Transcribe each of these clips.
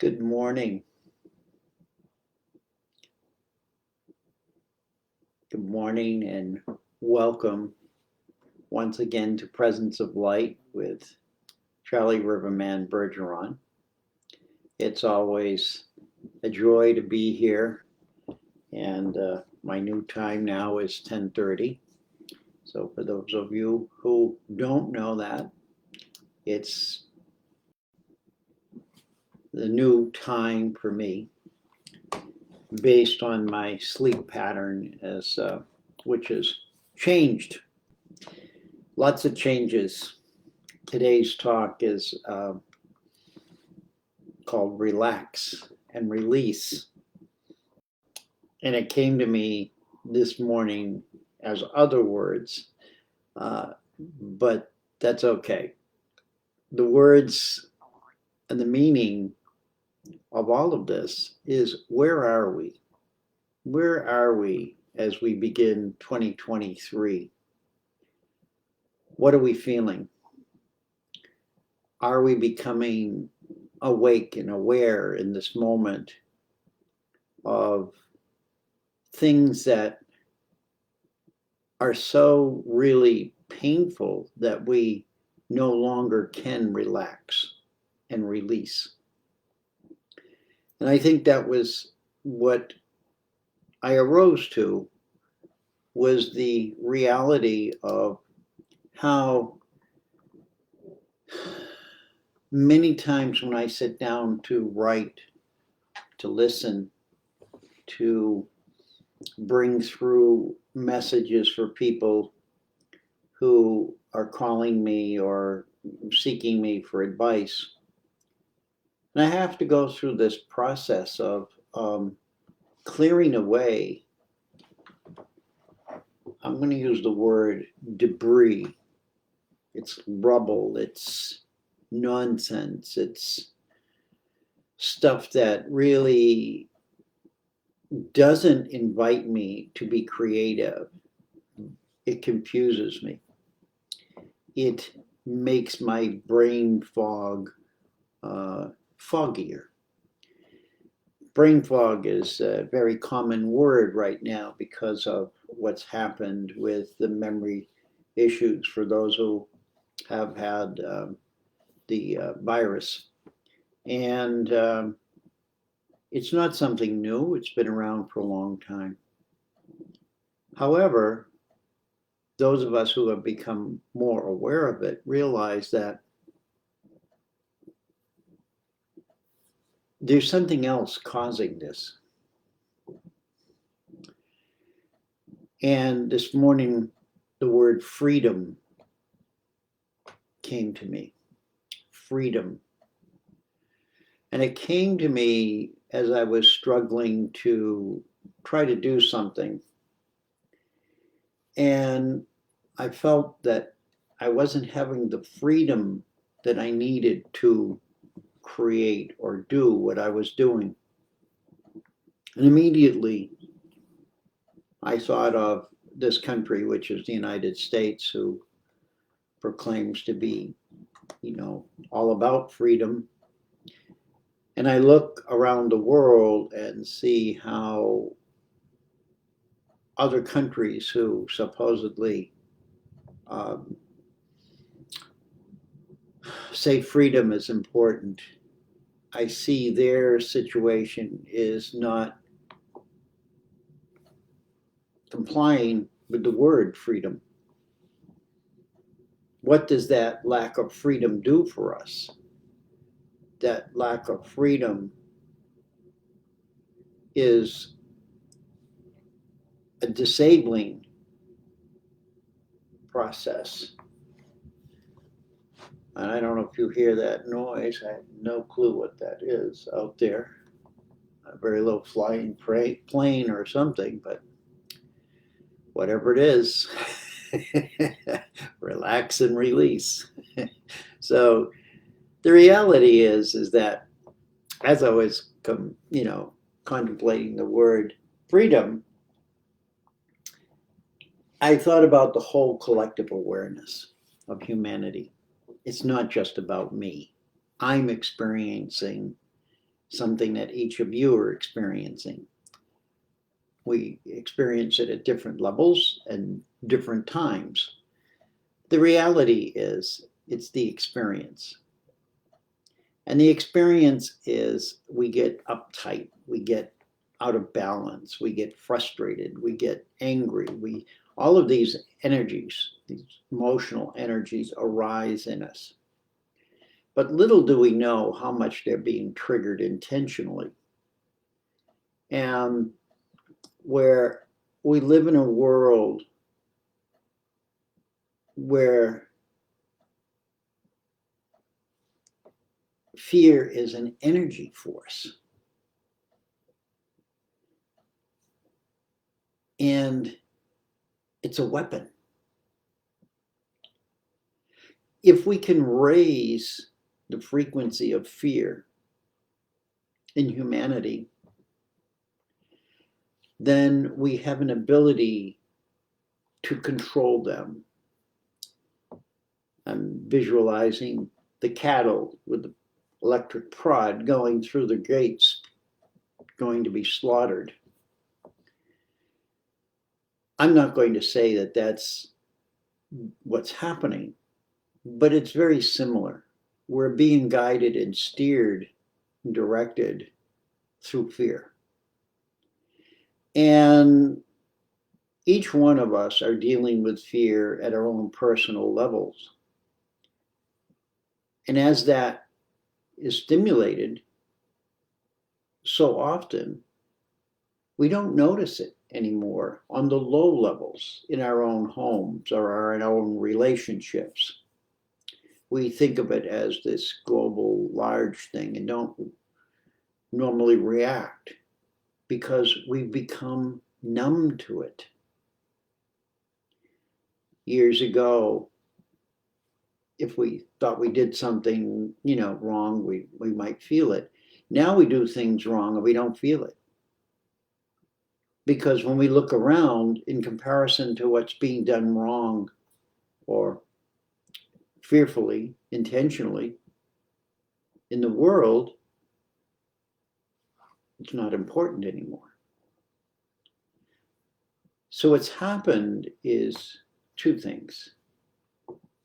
Good morning. Good morning and welcome once again to Presence of Light with Charlie Riverman Bergeron. It's always a joy to be here, and my new time now is 10:30. So for those of you who don't know that, it's the new time for me based on my sleep pattern, which has changed. Lots of changes. Today's talk is called Relax and Release. And it came to me this morning as other words, but that's okay. The words and the meaning of all of this is, where are we? Where are we as we begin 2023? What are we feeling? Are we becoming awake and aware in this moment of things that are so really painful that we no longer can relax and release? And I think that was what I arose to, was the reality of how many times when I sit down to write, to listen, to bring through messages for people who are calling me or seeking me for advice, and I have to go through this process of clearing away, I'm going to use the word debris. It's rubble, it's nonsense, it's stuff that really doesn't invite me to be creative. It confuses me. It makes my brain fog foggier. Brain fog is a very common word right now because of what's happened with the memory issues for those who have had the virus. And it's not something new. It's been around for a long time. However, those of us who have become more aware of it realize that there's something else causing this. And this morning, the word freedom came to me. Freedom. And it came to me as I was struggling to try to do something. And I felt that I wasn't having the freedom that I needed to create or do what I was doing. And immediately I thought of this country, which is the United States, who proclaims to be, all about freedom. And I look around the world and see how other countries who supposedly say freedom is important, I see their situation is not complying with the word freedom. What does that lack of freedom do for us? That lack of freedom is a disabling process. And I don't know if you hear that noise. I have no clue what that is out there. A very low flying plane or something, but whatever it is, relax and release. So the reality is that as I was contemplating the word freedom, I thought about the whole collective awareness of humanity. It's not just about me. I'm experiencing something that each of you are experiencing. We experience it at different levels and different times. The reality is, it's the experience. And the experience is we get uptight, we get out of balance, we get frustrated, we get angry, all of these energies, these emotional energies arise in us. But little do we know how much they're being triggered intentionally. And where we live in a world where fear is an energy force. And it's a weapon. If we can raise the frequency of fear in humanity, then we have an ability to control them. I'm visualizing the cattle with the electric prod going through the gates, going to be slaughtered. I'm not going to say that that's what's happening, but it's very similar. We're being guided and steered and directed through fear. And each one of us are dealing with fear at our own personal levels. And as that is stimulated so often, we don't notice it anymore on the low levels in our own homes or in our own relationships. We think of it as this global large thing and don't normally react because we've become numb to it. Years ago, if we thought we did something, wrong, we might feel it. Now we do things wrong and we don't feel it. Because when we look around in comparison to what's being done wrong or fearfully, intentionally in the world, it's not important anymore. So what's happened is two things.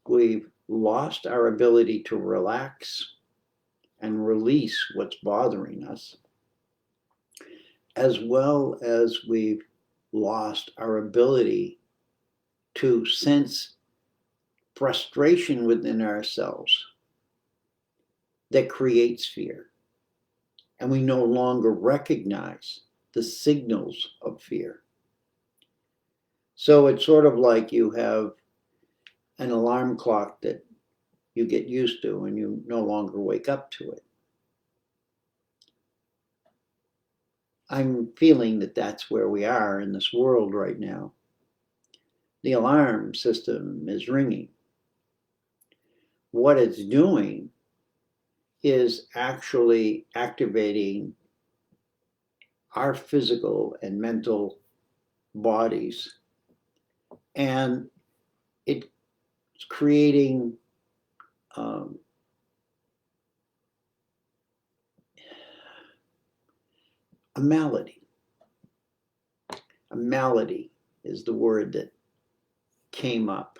We've lost our ability to relax and release what's bothering us, as well as we've lost our ability to sense frustration within ourselves that creates fear. And we no longer recognize the signals of fear. So it's sort of like you have an alarm clock that you get used to and you no longer wake up to it. I'm feeling that that's where we are in this world right now. The alarm system is ringing. What it's doing is actually activating our physical and mental bodies, and it's creating a malady. A malady is the word that came up.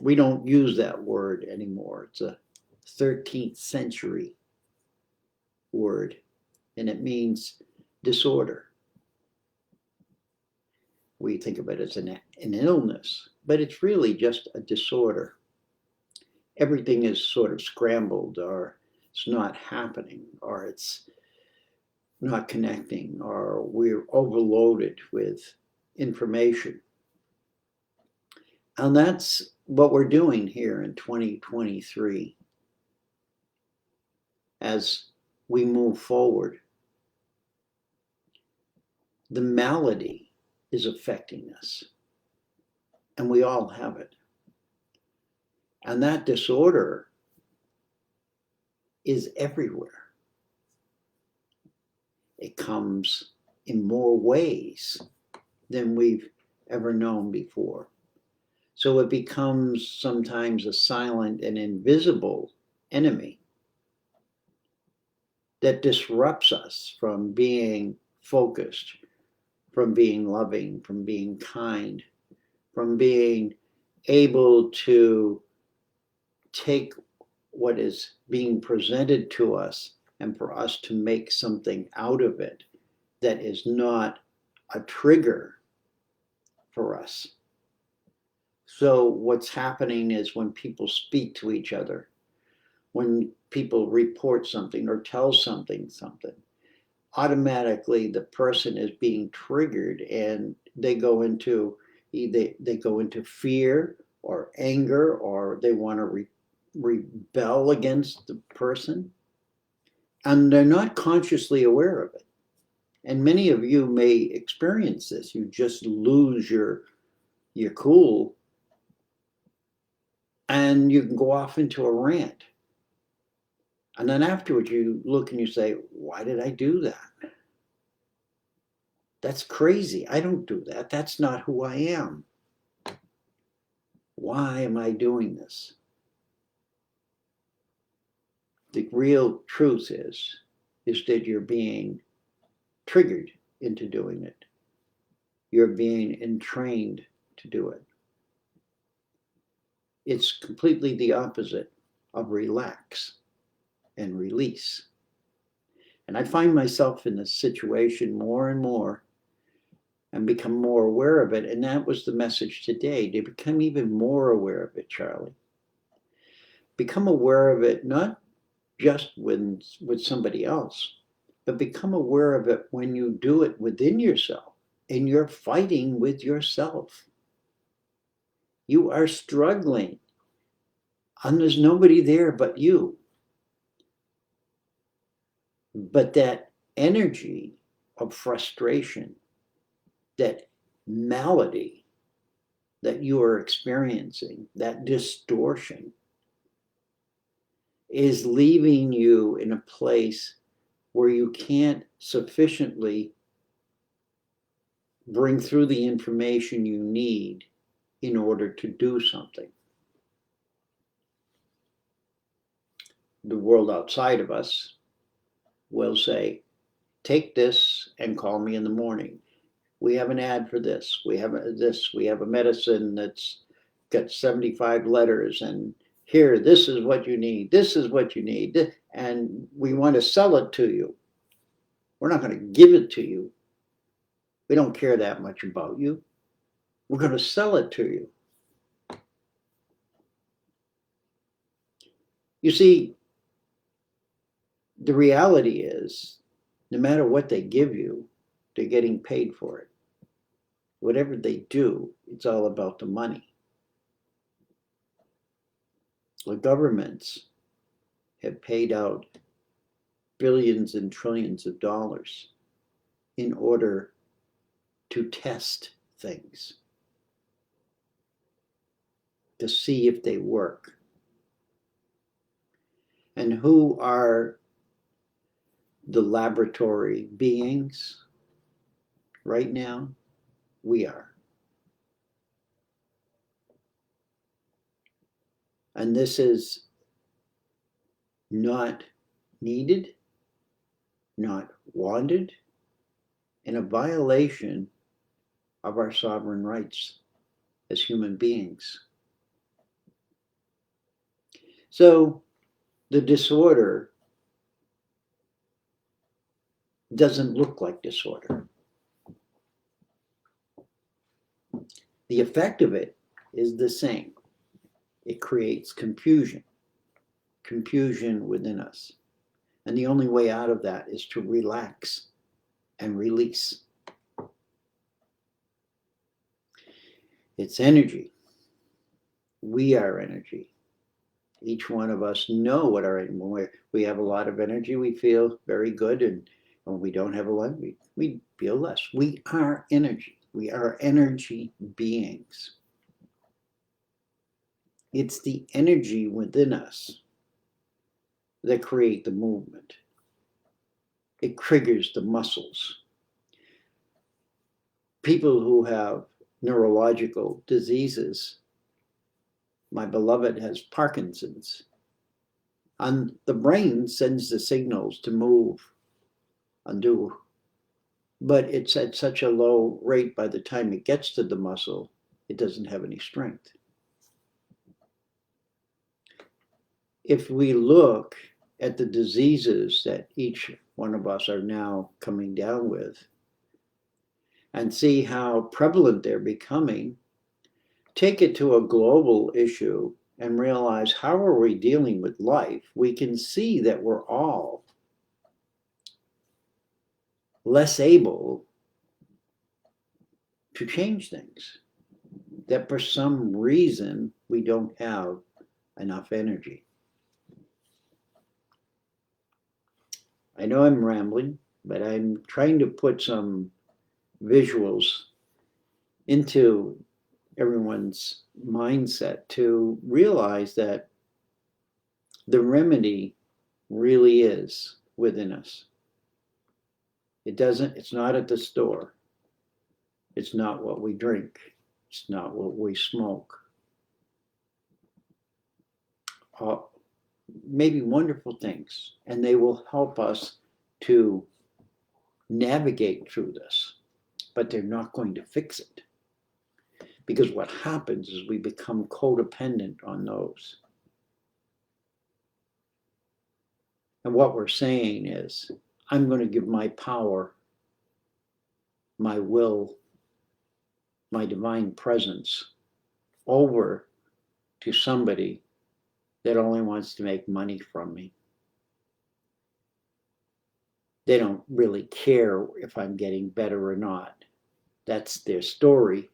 We don't use that word anymore. It's a 13th century word, and it means disorder. We think of it as an illness, but it's really just a disorder. Everything is sort of scrambled, or it's not happening, or it's not connecting, or we're overloaded with information. And that's what we're doing here in 2023 as we move forward. The malady is affecting us, and we all have it. And that disorder is everywhere. It comes in more ways than we've ever known before. So it becomes sometimes a silent and invisible enemy. that disrupts us from being focused, from being loving, from being kind, from being able to take what is being presented to us and for us to make something out of it that is not a trigger for us. So what's happening is when people speak to each other, when people report something or tell something, automatically the person is being triggered and they go into fear or anger, or they want to rebel against the person, and they're not consciously aware of it. And many of you may experience this. You just lose your cool, and you can go off into a rant. And then afterwards you look and you say, why did I do that? That's crazy. I don't do that. That's not who I am. Why am I doing this? The real truth is that you're being triggered into doing it. You're being entrained to do it. It's completely the opposite of relax and release. And I find myself in this situation more and more and become more aware of it. And that was the message today, to become even more aware of it, Charlie. Become aware of it, not just with somebody else, but become aware of it when you do it within yourself and you're fighting with yourself. You are struggling and there's nobody there but you. But that energy of frustration, that malady that you are experiencing, that distortion, is leaving you in a place where you can't sufficiently bring through the information you need in order to do something. The world outside of us will say, take this and call me in the morning. We have an ad for this. We have a medicine that's got 75 letters, and here, this is what you need. This is what you need. And we want to sell it to you. We're not going to give it to you. We don't care that much about you. We're going to sell it to you. You see, the reality is, no matter what they give you, they're getting paid for it. Whatever they do, it's all about the money. The governments have paid out billions and trillions of dollars in order to test things, to see if they work. And who are the laboratory beings right now? We are. And this is not needed, not wanted, and a violation of our sovereign rights as human beings. So the disorder doesn't look like disorder. The effect of it is the same. It creates confusion within us. And the only way out of that is to relax and release. It's energy. We are energy. Each one of us know what our, when we have a lot of energy, we feel very good, and when we don't have a lot, we feel less. We are energy. We are energy beings. It's the energy within us that create the movement. It triggers the muscles. People who have neurological diseases, my beloved has Parkinson's. And the brain sends the signals to move and do, but it's at such a low rate by the time it gets to the muscle, it doesn't have any strength. If we look at the diseases that each one of us are now coming down with and see how prevalent they're becoming, take it to a global issue and realize how are we dealing with life, we can see that we're all less able to change things, that for some reason we don't have enough energy. I know I'm rambling, but I'm trying to put some visuals into everyone's mindset to realize that the remedy really is within us. It's not at the store. It's not what we drink. It's not what we smoke. Maybe wonderful things, and they will help us to navigate through this, but they're not going to fix it. Because what happens is we become codependent on those. And what we're saying is, I'm going to give my power, my will, my divine presence over to somebody that only wants to make money from me. They don't really care if I'm getting better or not. That's their story.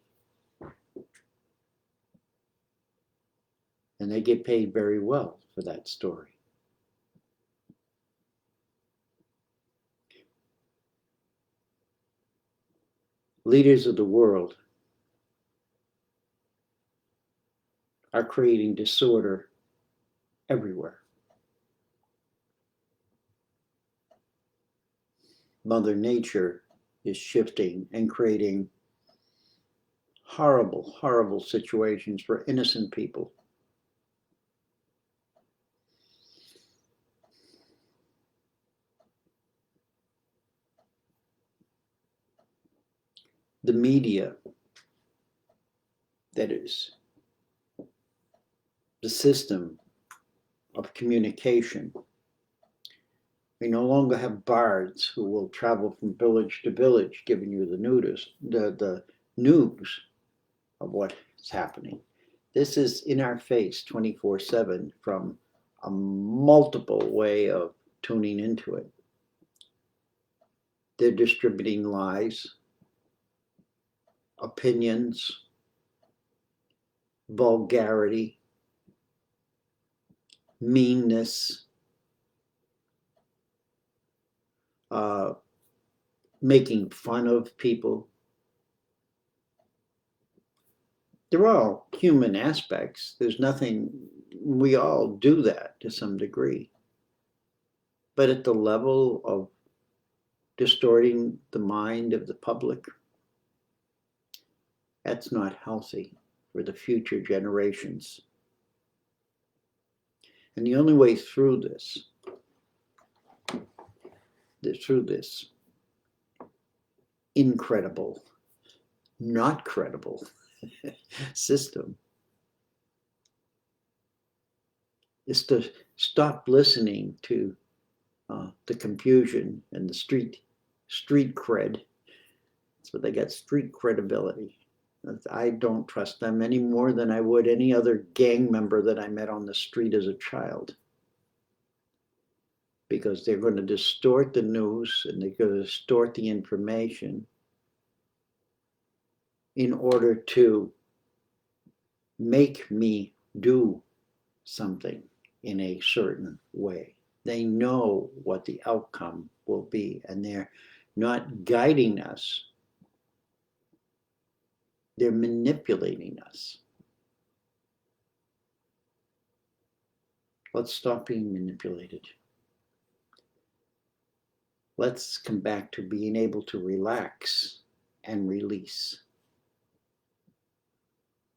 And they get paid very well for that story. Leaders of the world are creating disorder everywhere. Mother Nature is shifting and creating horrible, horrible situations for innocent people. The media, that is, the system of communication. We no longer have bards who will travel from village to village giving you the news of what's happening. This is in our face 24/7 from a multiple way of tuning into it. They're distributing lies, opinions, vulgarity, meanness, making fun of people. They're all human aspects. There's nothing, we all do that to some degree. But at the level of distorting the mind of the public, that's not healthy for the future generations. And the only way through this incredible, not credible system is to stop listening to the confusion and the street cred. That's what they got, street credibility. I don't trust them any more than I would any other gang member that I met on the street as a child. Because they're going to distort the news and they're going to distort the information in order to make me do something in a certain way. They know what the outcome will be, and they're not guiding us. They're manipulating us. Let's stop being manipulated. Let's come back to being able to relax and release.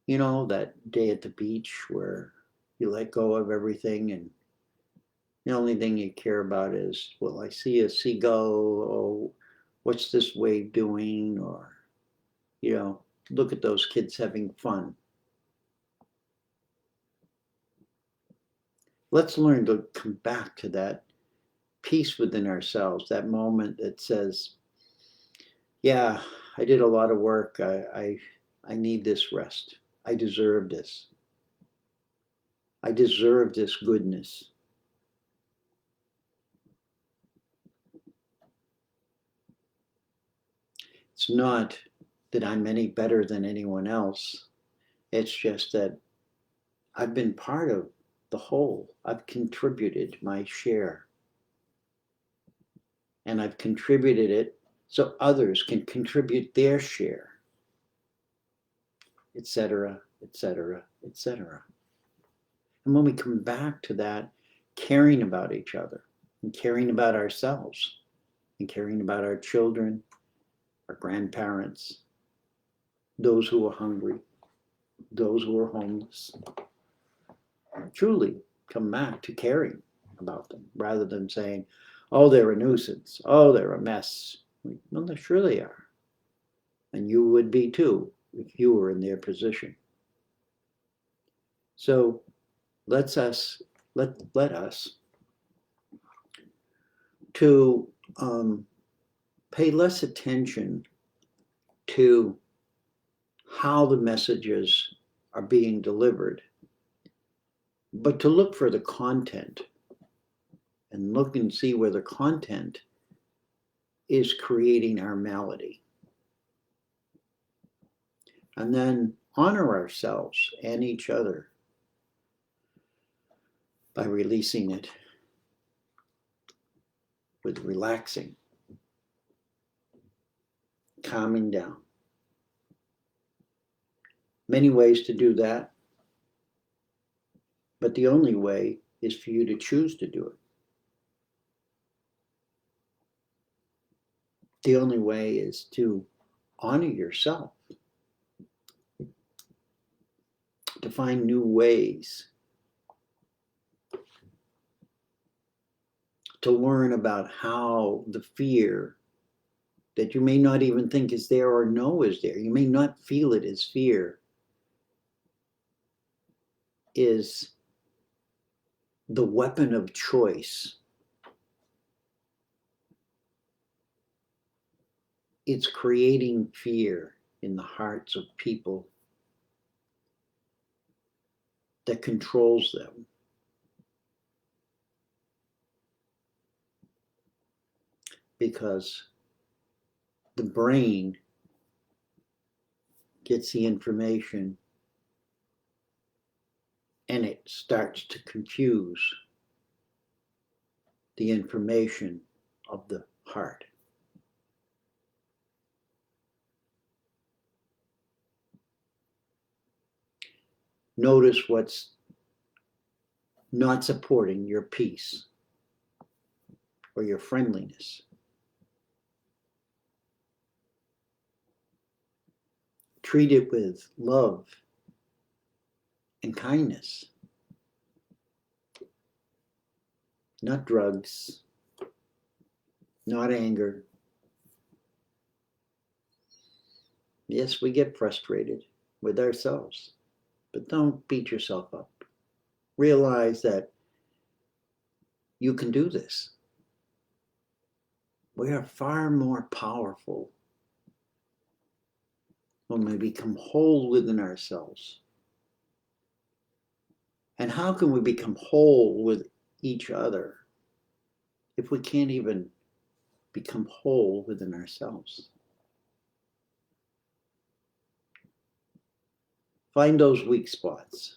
You know, that day at the beach where you let go of everything and The only thing you care about is, well, I see a seagull, or what's this wave doing? Or, look at those kids having fun. Let's learn to come back to that peace within ourselves, that moment that says, yeah, I did a lot of work. I need this rest. I deserve this. I deserve this goodness. It's not that I'm any better than anyone else. It's just that I've been part of the whole. I've contributed my share. And I've contributed it so others can contribute their share, etc., etc., etc. And when we come back to that, caring about each other and caring about ourselves and caring about our children, our grandparents, those who are hungry, those who are homeless, truly come back to caring about them rather than saying, oh, they're a nuisance, oh, they're a mess. Well, they surely are. And you would be too if you were in their position. So let us to pay less attention to how the messages are being delivered, but to look for the content and look and see where the content is creating our malady. And then honor ourselves and each other by releasing it with relaxing, calming down. Many ways to do that, but the only way is for you to choose to do it. The only way is to honor yourself, to find new ways to learn about how the fear that you may not even think is there or know is there, you may not feel it as fear, is the weapon of choice. It's creating fear in the hearts of people that controls them. Because the brain gets the information and it starts to confuse the information of the heart. Notice what's not supporting your peace or your friendliness. Treat it with love and kindness, not drugs, not anger. Yes, we get frustrated with ourselves, but don't beat yourself up. Realize that you can do this. We are far more powerful when we become whole within ourselves. And how can we become whole with each other if we can't even become whole within ourselves? Find those weak spots.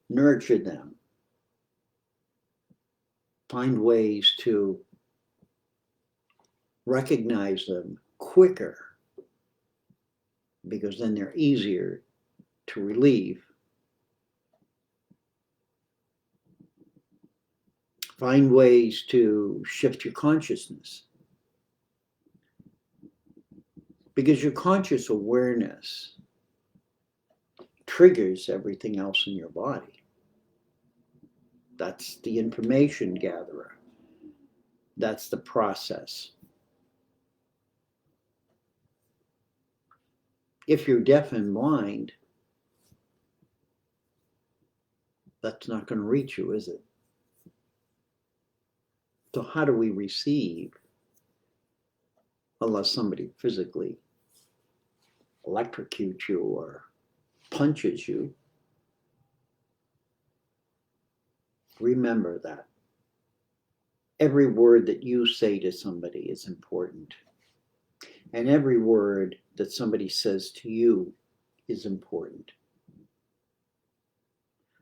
Nurture them. Find ways to recognize them quicker, because then they're easier to relieve. Find ways to shift your consciousness, because your conscious awareness triggers everything else in your body. That's the information gatherer. That's the process. If you're deaf and blind, that's not going to reach you, is it? So how do we receive unless somebody physically electrocutes you or punches you? Remember that. Every word that you say to somebody is important. And every word that somebody says to you is important.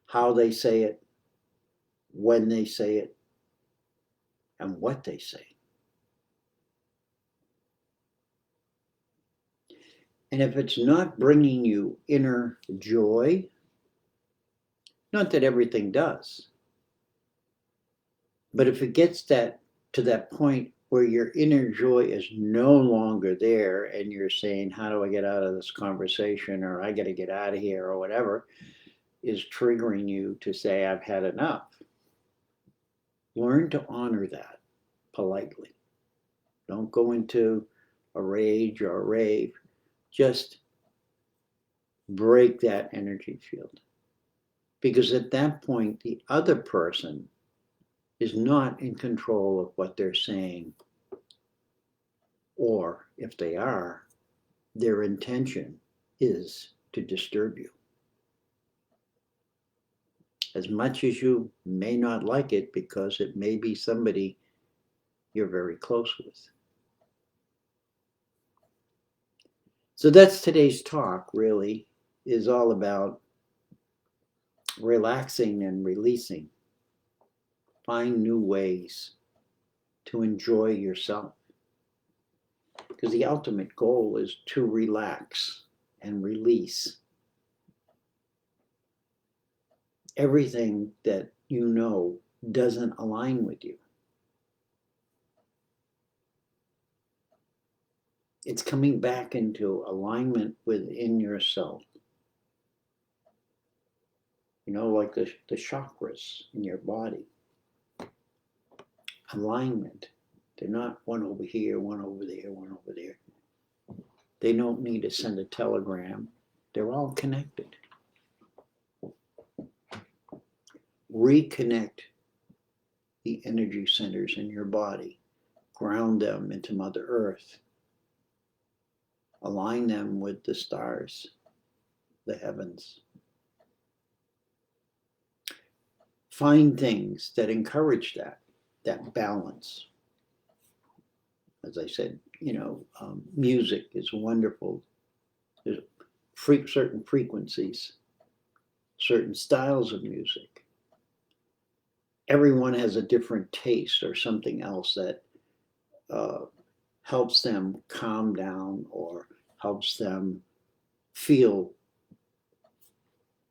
How they say it, when they say it, and what they say. And if it's not bringing you inner joy, not that everything does, but if it gets to that point where your inner joy is no longer there and you're saying, how do I get out of this conversation, or I got to get out of here, or whatever is triggering you to say, I've had enough. Learn to honor that politely. Don't go into a rage or a rave. Just break that energy field. Because at that point, the other person is not in control of what they're saying. Or if they are, their intention is to disturb you. As much as you may not like it, because it may be somebody you're very close with. So that's today's talk, really, is all about relaxing and releasing. Find new ways to enjoy yourself. Because the ultimate goal is to relax and release everything that you know doesn't align with you. It's coming back into alignment within yourself. You know, like the chakras in your body. Alignment. They're not one over here, one over there, one over there. They don't need to send a telegram. They're all connected. Reconnect the energy centers in your body. Ground them into Mother Earth. Align them with the stars, the heavens. Find things that encourage that balance. As I said, music is wonderful. There's certain frequencies, certain styles of music. Everyone has a different taste or something else that helps them calm down or helps them feel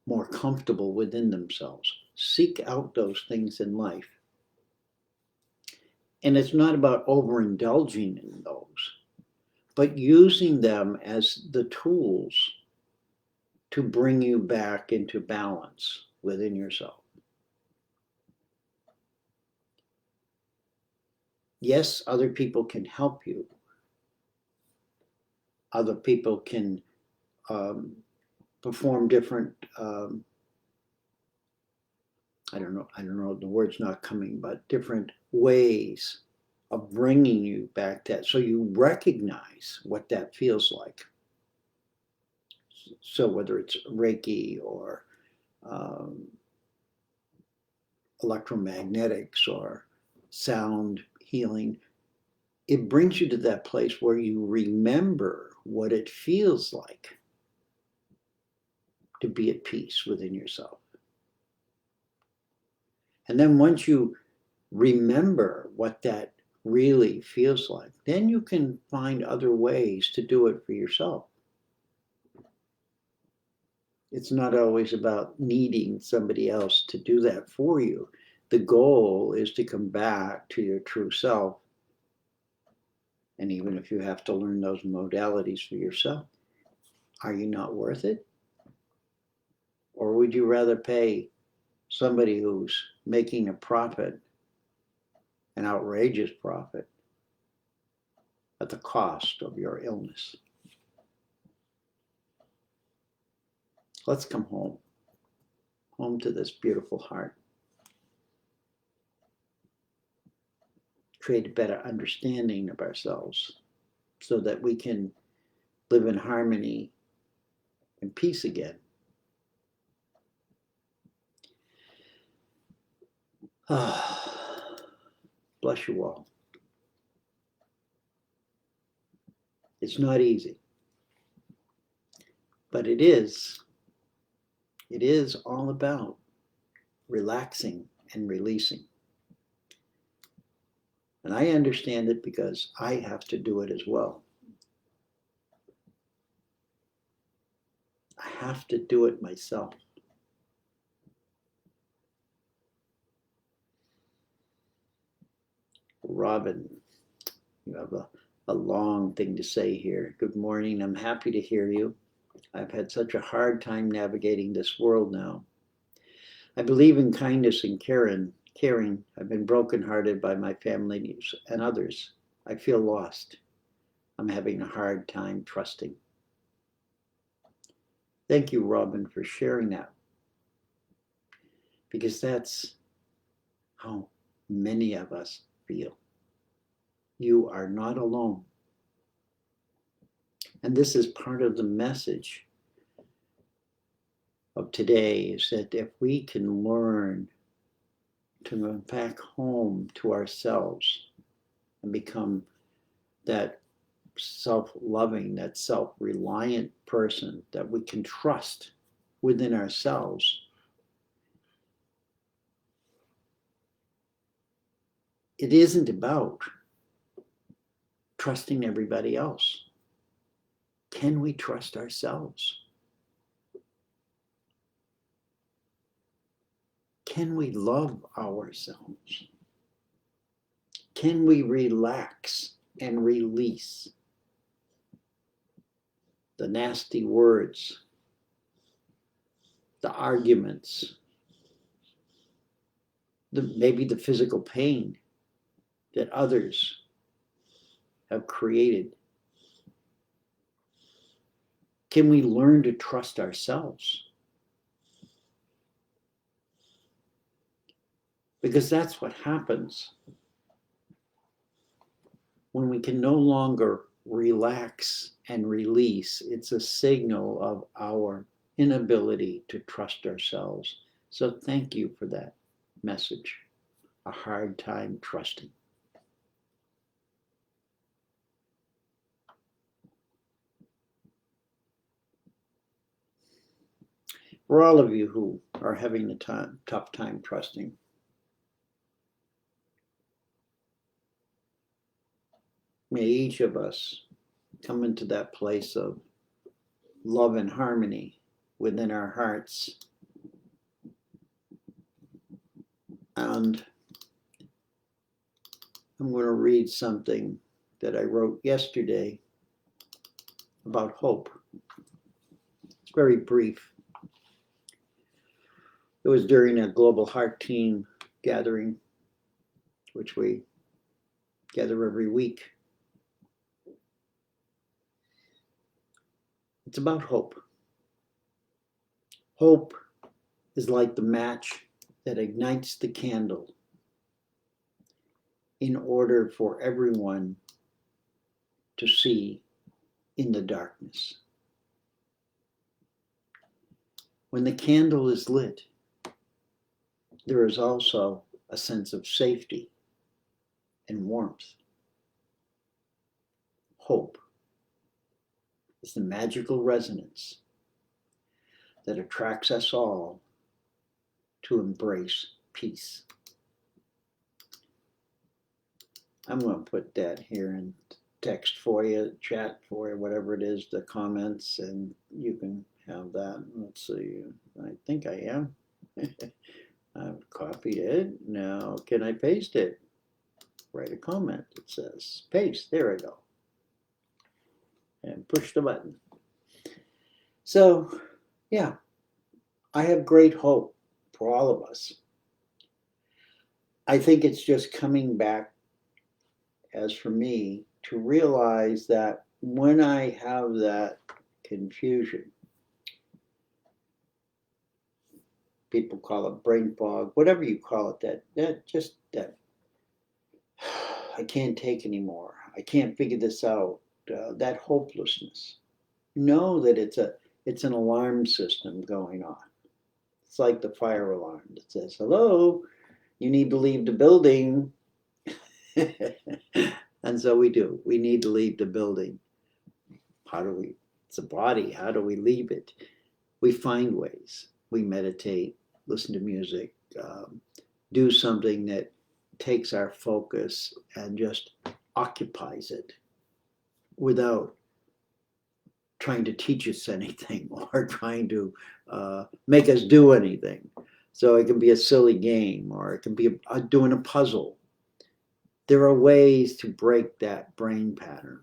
more comfortable within themselves. Seek out those things in life. And it's not about overindulging in those, but using them as the tools to bring you back into balance within yourself. Yes, other people can help you. Other people can perform different, I don't know, the word's not coming, but different ways of bringing you back to that, so you recognize what that feels like. So whether it's Reiki or electromagnetics or sound healing, it brings you to that place where you remember what it feels like to be at peace within yourself. And then once you remember what that really feels like, then you can find other ways to do it for yourself. It's not always about needing somebody else to do that for you. The goal is to come back to your true self. And even if you have to learn those modalities for yourself, are you not worth it? Or would you rather pay somebody who's making a profit, an outrageous profit, at the cost of your illness. Let's come home to this beautiful heart. Create a better understanding of ourselves so that we can live in harmony and peace again. Bless you all. It's not easy, but it is all about relaxing and releasing. And I understand it because I have to do it as well. I have to do it myself. Robin, you have a long thing to say here. Good morning. I'm happy to hear you. I've had such a hard time navigating this world now. I believe in kindness and caring. I've been brokenhearted by my family and others. I feel lost. I'm having a hard time trusting. Thank you, Robin, for sharing that. Because that's how many of us feel. You are not alone. And this is part of the message of today, is that if we can learn to go back home to ourselves and become that self-loving, that self-reliant person that we can trust within ourselves, it isn't about trusting everybody else. Can we trust ourselves? Can we love ourselves? Can we relax and release the nasty words, the arguments, maybe the physical pain that others have created? Can we learn to trust ourselves? Because that's what happens when we can no longer relax and release. It's a signal of our inability to trust ourselves. So thank you for that message. A hard time trusting. For all of you who are having a tough time trusting, may each of us come into that place of love and harmony within our hearts. And I'm going to read something that I wrote yesterday about hope. It's very brief. It was during a Global Heart Team gathering, which we gather every week. It's about hope. Hope is like the match that ignites the candle in order for everyone to see in the darkness. When the candle is lit, there is also a sense of safety and warmth. Hope is the magical resonance that attracts us all to embrace peace. I'm going to put that here in text for you, chat for you, whatever it is, the comments, and you can have that. Let's see, I think I am. I've copied it. Now, can I paste it? Write a comment. It says paste. There I go. And push the button. So, yeah, I have great hope for all of us. I think it's just coming back, as for me, to realize that when I have that confusion, people call it brain fog, whatever you call it, that I can't take anymore. I can't figure this out. That hopelessness. Know that it's an alarm system going on. It's like the fire alarm that says, "Hello, you need to leave the building." And so we do. We need to leave the building. How do we? It's a body. How do we leave it? We find ways. We meditate, listen to music, do something that takes our focus and just occupies it without trying to teach us anything or trying to make us do anything. So it can be a silly game, or it can be doing a puzzle. There are ways to break that brain pattern.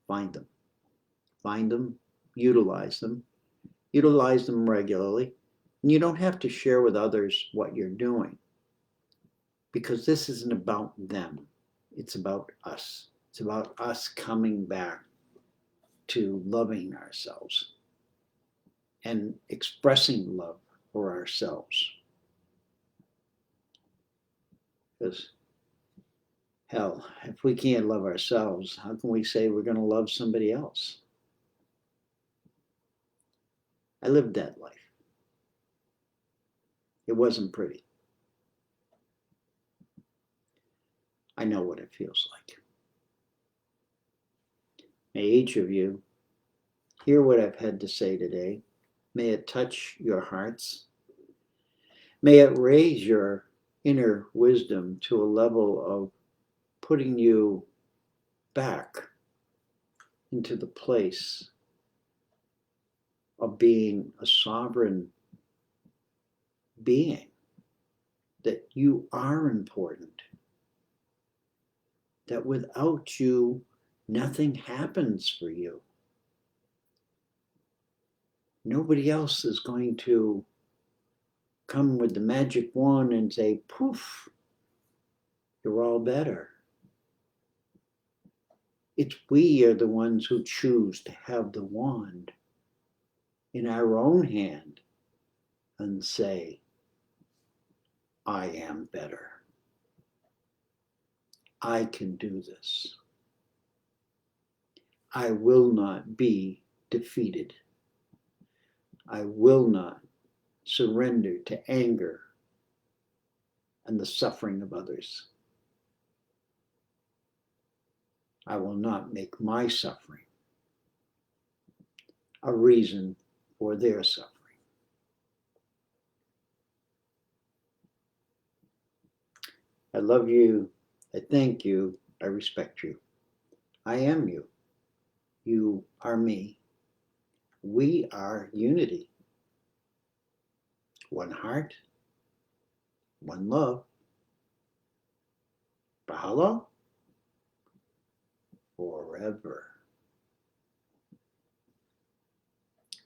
Find them, utilize them regularly. And you don't have to share with others what you're doing, because this isn't about them. It's about us. It's about us coming back to loving ourselves and expressing love for ourselves. Because hell, if we can't love ourselves, how can we say we're going to love somebody else? I lived that life. It wasn't pretty. I know what it feels like. May each of you hear what I've had to say today. May it touch your hearts. May it raise your inner wisdom to a level of putting you back into the place of being a sovereign being, that you are important, that without you, nothing happens for you. Nobody else is going to come with the magic wand and say, poof, you're all better. It's we are the ones who choose to have the wand in our own hand and say, I am better. I can do this. I will not be defeated. I will not surrender to anger and the suffering of others. I will not make my suffering a reason for their suffering. I love you. I thank you. I respect you. I am you. You are me. We are unity. One heart, one love. Mahalo forever.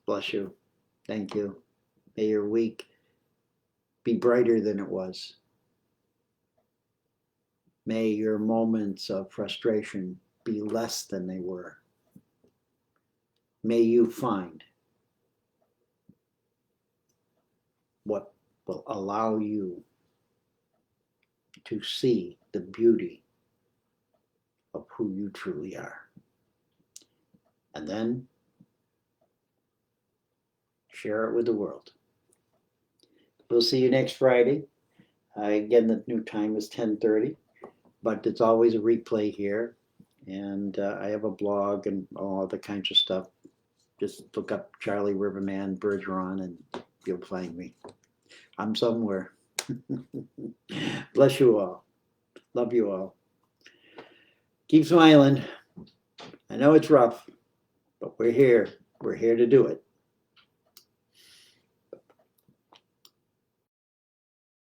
Bless you. Thank you. May your week be brighter than it was. May your moments of frustration be less than they were. May you find what will allow you to see the beauty of who you truly are. And then share it with the world. We'll see you next Friday. Again, the new time is 10:30, but it's always a replay here. And I have a blog and all other kinds of stuff. Just look up Charlie Riverman Bergeron and you'll find me. I'm somewhere. Bless you all. Love you all. Keep smiling. I know it's rough, but we're here. We're here to do it.